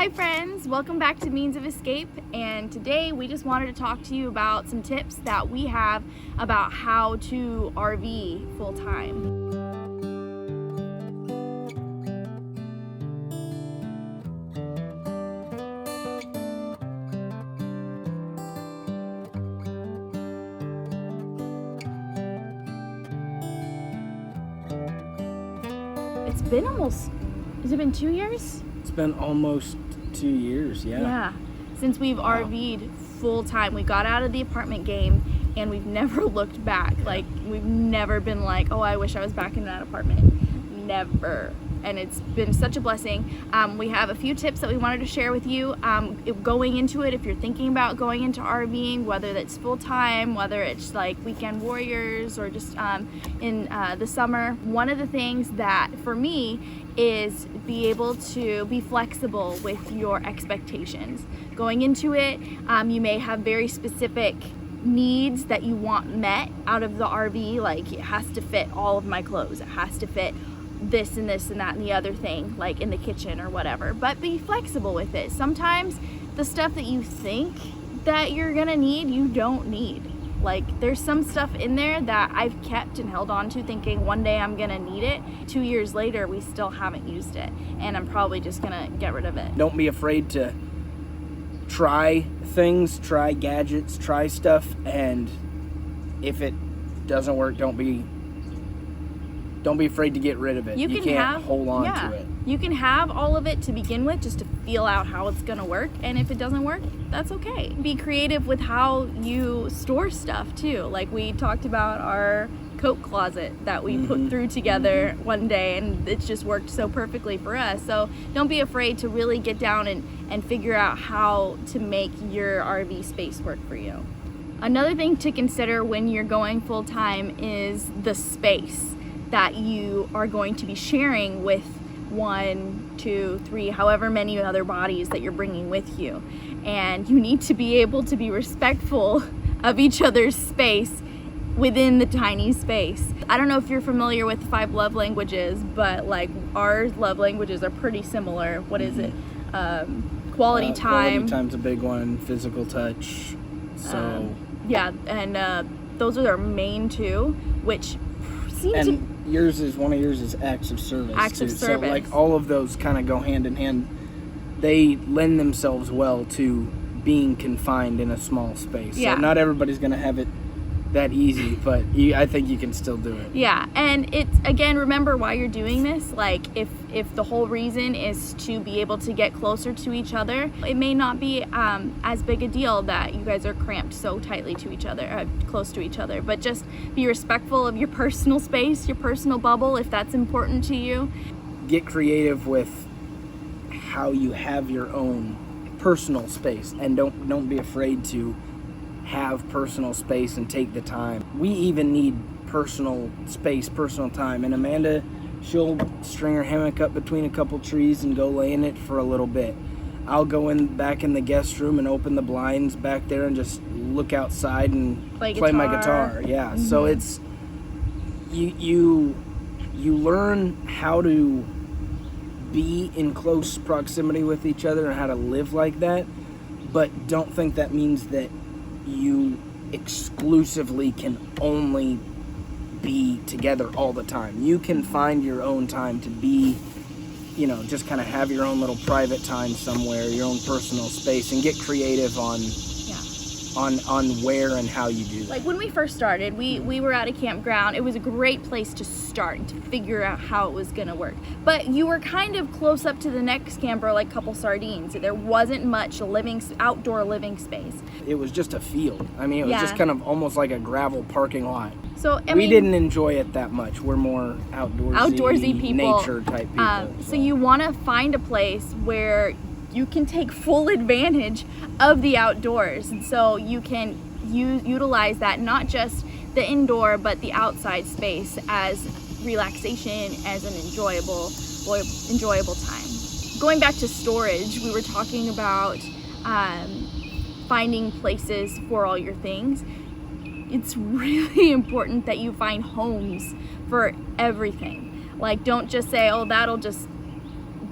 Hi friends, welcome back to Means of Escape, and today we just wanted to talk to you about some tips that we have about how to RV full time. It's been has it been 2 years? It's been almost 2 years, yeah. Yeah, since we've RV'd full time. We got out of the apartment game and we've never looked back. Like, we've never been like, oh, I wish I was back in that apartment. Never. And it's been such a blessing. We have a few tips that we wanted to share with you going into it. If you're thinking about going into RVing, whether that's full time, whether it's like weekend warriors or just in the summer, one of the things that for me is be able to be flexible with your expectations. Going into it, you may have very specific needs that you want met out of the RV, like it has to fit all of my clothes, it has to fit this and this and that and the other thing, like in the kitchen or whatever. But be flexible with it. Sometimes the stuff that you think that you're gonna need, you don't need. Like, there's some stuff in there that I've kept and held on to thinking one day I'm gonna need it. 2 years later, we still haven't used it, and I'm probably just gonna get rid of it. Don't be afraid to try things, try gadgets, try stuff, and if it doesn't work, don't be afraid to get rid of it. You can't hold on to it. You can have all of it to begin with, just to feel out how it's gonna work, and if it doesn't work, that's okay. Be creative with how you store stuff too. Like, we talked about our coat closet that we put through together one day, and it's just worked so perfectly for us. So don't be afraid to really get down and figure out how to make your RV space work for you. Another thing to consider when you're going full time is the space that you are going to be sharing with 1, 2, 3, however many other bodies that you're bringing with you. And you need to be able to be respectful of each other's space within the tiny space. I don't know if you're familiar with 5 love languages, but like our love languages are pretty similar. What is it? Quality time. Quality time's a big one. Physical touch. So yeah, and those are our main 2, which seem to. One of yours is acts of service. Acts of service. So like all of those kind of go hand in hand. They lend themselves well to being confined in a small space. Yeah. So not everybody's gonna have it that easy, but I think you can still do it. Yeah, and it's, again, remember why you're doing this. Like, if the whole reason is to be able to get closer to each other, it may not be as big a deal that you guys are cramped so tightly to each other, close to each other, but just be respectful of your personal space, your personal bubble, if that's important to you. Get creative with how you have your own personal space, and don't be afraid to have personal space and take the time. We even need personal space, personal time. And Amanda, she'll string her hammock up between a couple trees and go lay in it for a little bit. I'll go back in the guest room and open the blinds back there and just look outside and play my guitar. Yeah. So it's you learn how to be in close proximity with each other and how to live like that, but don't think that means that you exclusively can only be together all the time. You can find your own time to be, just kind of have your own little private time somewhere, your own personal space, and get creative on where and how you do that. Like, when we first started, we were at a campground. It was a great place to start and to figure out how it was gonna work. But you were kind of close up to the next camper, like Couple Sardines. There wasn't much outdoor living space. It was just a field. I mean, it was just kind of almost like a gravel parking lot. So we didn't enjoy it that much. We're more outdoorsy people, nature type people. So you want to find a place where you can take full advantage of the outdoors, and so you can utilize that, not just the indoor but the outside space, as relaxation, as an enjoyable time. Going back to storage, we were talking about finding places for all your things. It's really important that you find homes for everything. Like, don't just say, oh, that'll just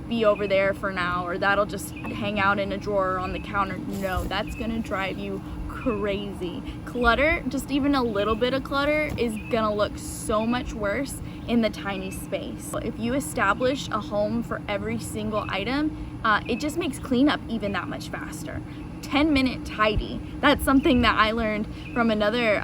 be over there for now, or that'll just hang out in a drawer or on the counter. No, that's gonna drive you crazy. Clutter, just even a little bit of clutter, is gonna look so much worse in the tiny space. If you establish a home for every single item, it just makes cleanup even that much faster. 10-minute tidy. That's something that I learned from another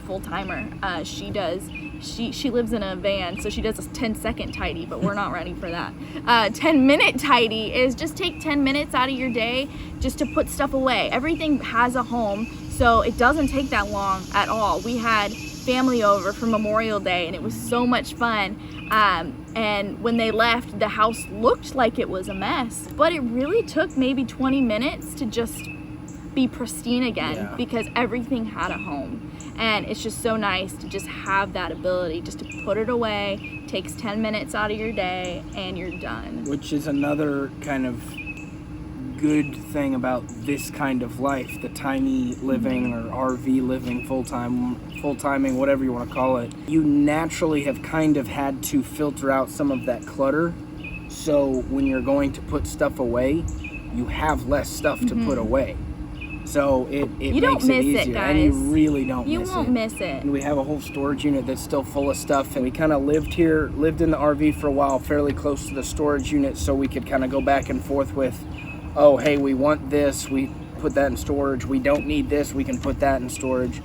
full-timer. She lives in a van, so she does a 10-second tidy, but we're not ready for that. 10-minute tidy is just take 10 minutes out of your day just to put stuff away. Everything has a home, so it doesn't take that long at all. We had family over for Memorial Day, and it was so much fun. And when they left, the house looked like it was a mess, but it really took maybe 20 minutes to just be pristine again, because everything had a home. And it's just so nice to just have that ability just to put it away. Takes 10 minutes out of your day and you're done. Which is another kind of good thing about this kind of life, the tiny living or RV living, full-timing, whatever you want to call it. You naturally have kind of had to filter out some of that clutter. So when you're going to put stuff away, you have less stuff to put away. So it makes it easier, guys. And you really don't miss it. You won't miss it. And we have a whole storage unit that's still full of stuff, and we kind of lived in the RV for a while, fairly close to the storage unit, so we could kind of go back and forth with, oh, hey, we want this, we put that in storage. We don't need this, we can put that in storage.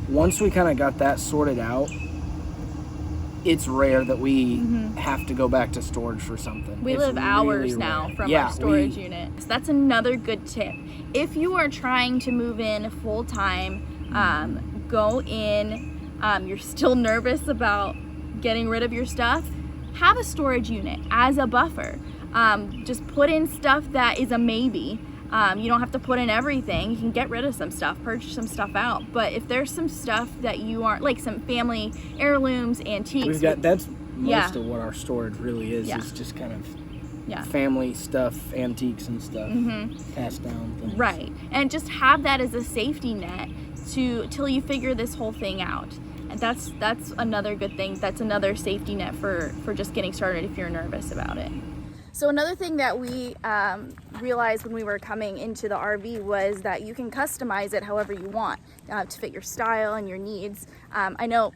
Once we kind of got that sorted out, it's rare that we have to go back to storage for something. We live hours now from our storage unit. So that's another good tip. If you are trying to move in full time, go in, you're still nervous about getting rid of your stuff, have a storage unit as a buffer. Just put in stuff that is a maybe. You don't have to put in everything. You can get rid of some stuff, purge some stuff out. But if there's some stuff that you aren't, like some family heirlooms, antiques. That's most of what our storage really is just kind of family stuff, antiques and stuff, passed down things. Right. And just have that as a safety net till you figure this whole thing out. And that's another good thing. That's another safety net for just getting started if you're nervous about it. So another thing that we realized when we were coming into the RV was that you can customize it however you want to fit your style and your needs. I know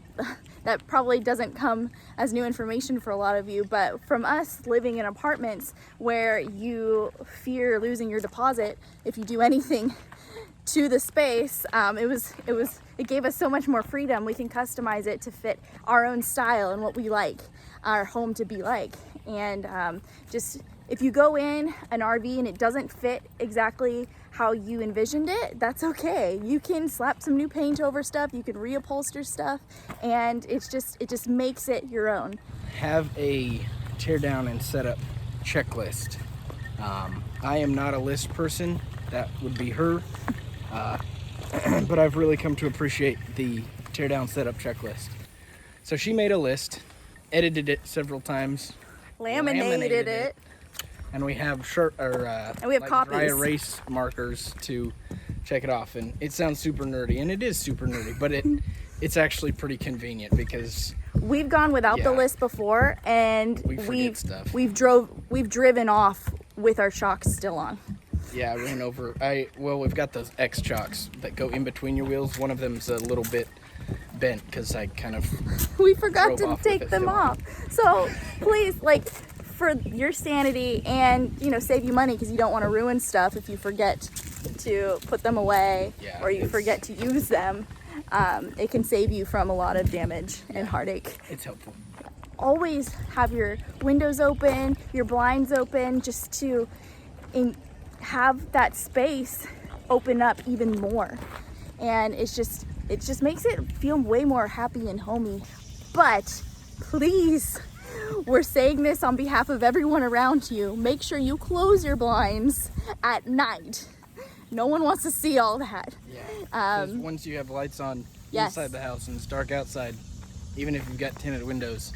that probably doesn't come as new information for a lot of you, but from us living in apartments where you fear losing your deposit if you do anything to the space, it gave us so much more freedom. We can customize it to fit our own style and what we like our home to be like. And just if you go in an RV and it doesn't fit exactly how you envisioned it, that's okay. You can slap some new paint over stuff, you can reupholster stuff, and it just makes it your own. Have a tear down and setup checklist. I am not a list person, that would be her, but I've really come to appreciate the tear down setup checklist. So she made a list, edited it several times, laminated it, and we have copies, dry erase markers to check it off. And it sounds super nerdy, and it is super nerdy, but it's actually pretty convenient because we've gone without the list before, and we've driven off with our shocks still on. Yeah, I ran over. We've got those X chocks that go in between your wheels. One of them's a little bit bent because I kind of we forgot to take them off. So please, for your sanity and save you money, because you don't want to ruin stuff if you forget to put them away or you forget to use them, it can save you from a lot of damage and heartache. It's helpful. Always have your windows open, your blinds open, just to have that space open up even more. And it just makes it feel way more happy and homey. But please, we're saying this on behalf of everyone around you, make sure you close your blinds at night. No one wants to see all that. Yeah, once you have lights on inside the house and it's dark outside, even if you've got tinted windows,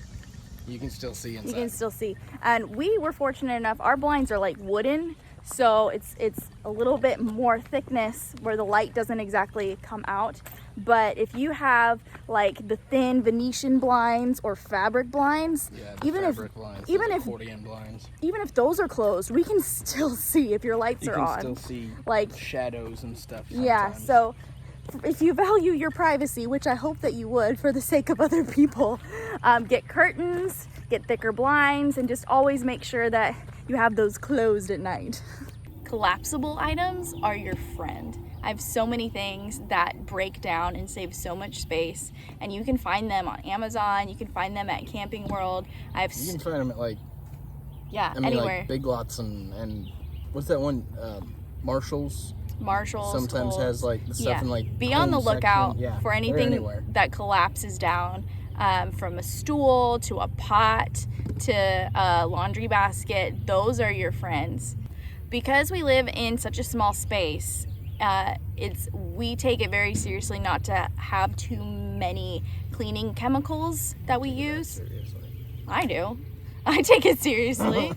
you can still see inside. You can still see. And we were fortunate enough, our blinds are like wooden, so it's a little bit more thickness where the light doesn't exactly come out. But if you have like the thin Venetian blinds or fabric blinds, even if accordion blinds, even if those are closed, we can still see if your lights are on. You can still see like shadows and stuff sometimes. Yeah, so if you value your privacy, which I hope that you would for the sake of other people, get curtains, get thicker blinds, and just always make sure that you have those closed at night. Collapsible items are your friend. I have so many things that break down and save so much space, and you can find them on Amazon, you can find them at Camping World. You can find them at anywhere. Like Big Lots and what's that one, Marshalls sometimes Kohl's. has like the stuff in like be on the lookout for anything that collapses down, from a stool to a pot to a laundry basket. Those are your friends. Because we live in such a small space, we take it very seriously not to have too many cleaning chemicals that we use. I do. I take it seriously.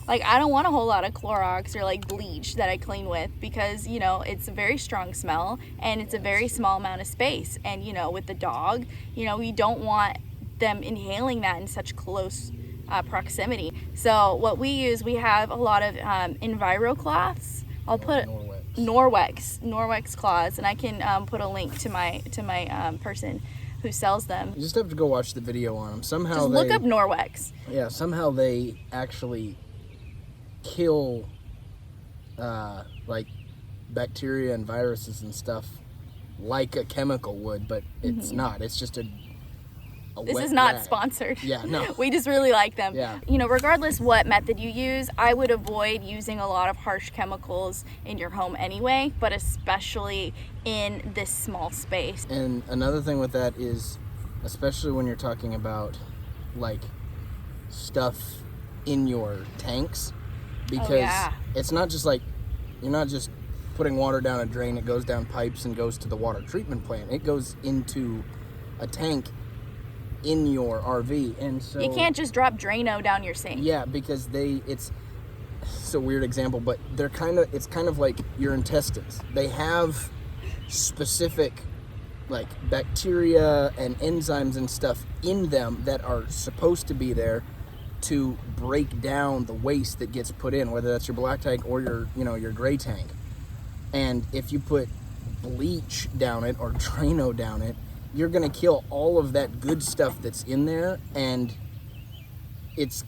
Like, I don't want a whole lot of Clorox or like bleach that I clean with, because it's a very strong smell and it's a very small amount of space, and with the dog, we don't want them inhaling that in such close proximity. So what we use, we have a lot of Enviro cloths. I'll put Norwex cloths, and I can put a link to my person who sells them. You just have to go watch the video on them. Somehow just look up Norwex. Yeah, somehow they actually kill like bacteria and viruses and stuff like a chemical would, but it's not. It's just a this wet is not rag. Sponsored. Yeah, no. We just really like them. Yeah. Regardless what method you use, I would avoid using a lot of harsh chemicals in your home anyway, but especially in this small space. And another thing with that is, especially when you're talking about like stuff in your tanks, because it's not just like, you're not just putting water down a drain, it goes down pipes and goes to the water treatment plant. It goes into a tank in your RV, and so you can't just drop Drano down your sink. Yeah, because it's a weird example, but it's kind of like your intestines. They have specific like bacteria and enzymes and stuff in them that are supposed to be there to break down the waste that gets put in, whether that's your black tank or your gray tank. And if you put bleach down it or Drano down it, you're gonna kill all of that good stuff that's in there, and it's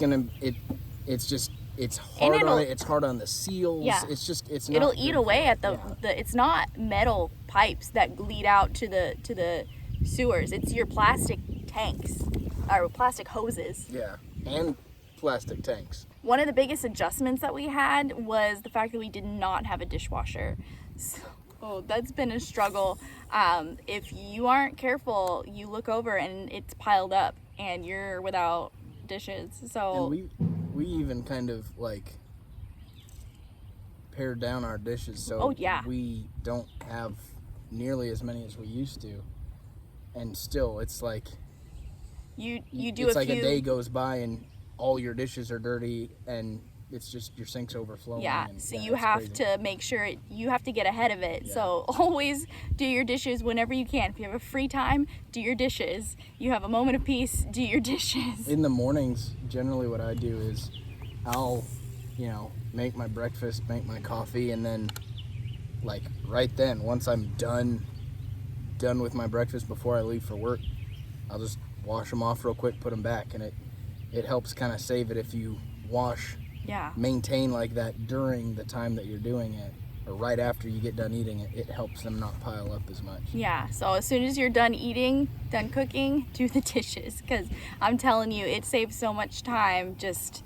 hard on it. It's hard on the seals. Yeah. It'll eat away at the it's not metal pipes that lead out to the sewers. It's your plastic tanks or plastic hoses. Yeah, and plastic tanks. One of the biggest adjustments that we had was the fact that we did not have a dishwasher. So, that's been a struggle. If you aren't careful, you look over and it's piled up and you're without dishes. So and we even kind of like pared down our dishes, so we don't have nearly as many as we used to. And still, it's like you do. It's like a day goes by and all your dishes are dirty, and it's just your sink's overflowing. Yeah, so you have to make sure you have to get ahead of it. Yeah. So always do your dishes whenever you can. If you have a free time, do your dishes. You have a moment of peace, do your dishes. In the mornings, generally what I do is I'll, make my breakfast, make my coffee, and then like right then, once I'm done with my breakfast before I leave for work, I'll just wash them off real quick, put them back, and it helps kind of save it if you maintain like that during the time that you're doing it, or right after you get done eating it. It helps them not pile up as much. Yeah, so as soon as you're done eating, done cooking, do the dishes, because I'm telling you, it saves so much time. Just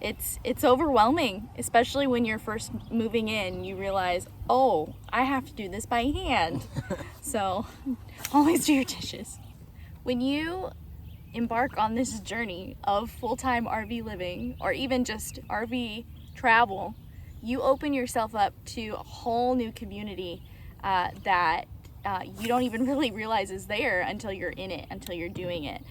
it's overwhelming, especially when you're first moving in. You realize, oh, I have to do this by hand. So always do your dishes. When you embark on this journey of full-time RV living, or even just RV travel, you open yourself up to a whole new community that you don't even really realize is there until you're in it, until you're doing it.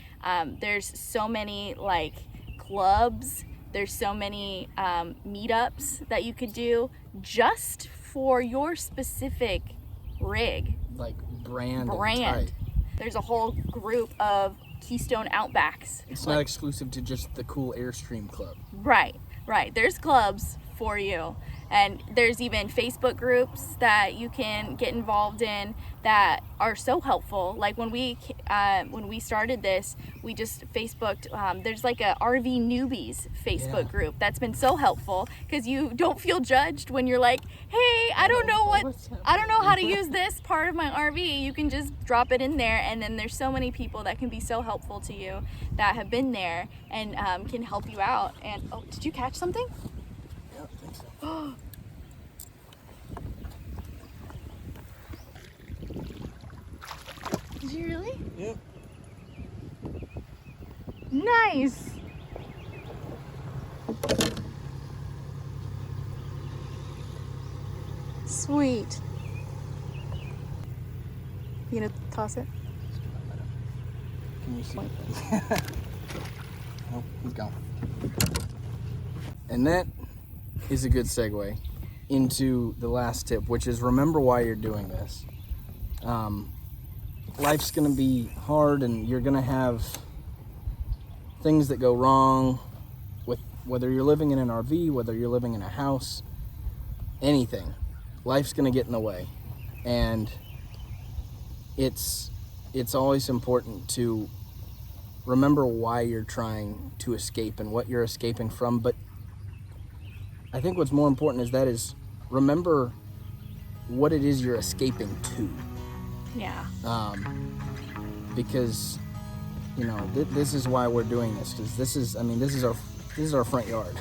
There's so many like clubs, there's so many meetups that you could do just for your specific rig. like brand. And type. There's a whole group of Keystone Outbacks. It's not exclusive to just the cool Airstream club. Right. There's clubs for you, and there's even Facebook groups that you can get involved in that are so helpful. Like when we started this, we just Facebooked. There's like a RV newbies Facebook group that's been so helpful, because you don't feel judged when you're like, hey, I don't know how to use this part of my RV. You can just drop it in there, and then there's so many people that can be so helpful to you that have been there and can help you out. And oh, did you catch something? Yeah, I think so. Did you really? Yep. Nice. Sweet. You gonna toss it? Can you see? Oh, he's gone. And that is a good segue into the last tip, which is remember why you're doing this. Life's going to be hard, and you're going to have things that go wrong with whether you're living in an RV, whether you're living in a house, anything. Life's going to get in the way. And it's always important to remember why you're trying to escape and what you're escaping from. But I think what's more important is remember what it is you're escaping to. Yeah. Because, you know, this is why we're doing this. Because this is our front yard.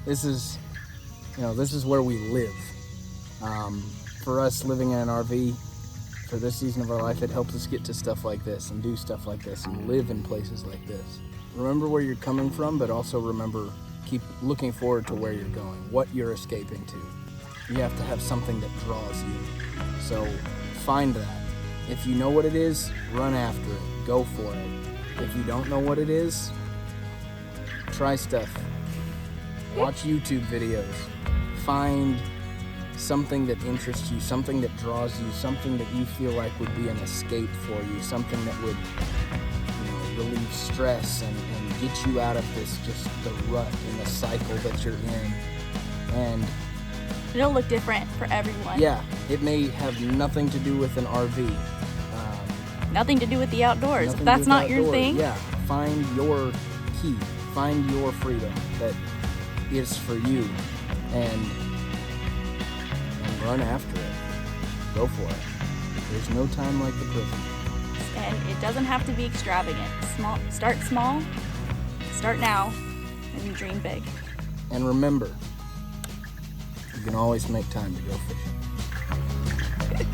This is where we live. For us living in an RV, for this season of our life, it helps us get to stuff like this and do stuff like this and live in places like this. Remember where you're coming from, but also remember, keep looking forward to where you're going, what you're escaping to. You have to have something that draws you. So find that. If you know what it is, run after it. Go for it. If you don't know what it is, try stuff. Watch YouTube videos. Find something that interests you, something that draws you, something that you feel like would be an escape for you, something that would, relieve stress and get you out of just the rut and the cycle that you're in. And it'll look different for everyone. Yeah, it may have nothing to do with an RV. Nothing to do with the outdoors. If that's not your thing. Yeah, find your key. Find your freedom that is for you, and run after it. Go for it. There's no time like the present. And it doesn't have to be extravagant. Start small, start now, and dream big. And remember, you can always make time to go fishing.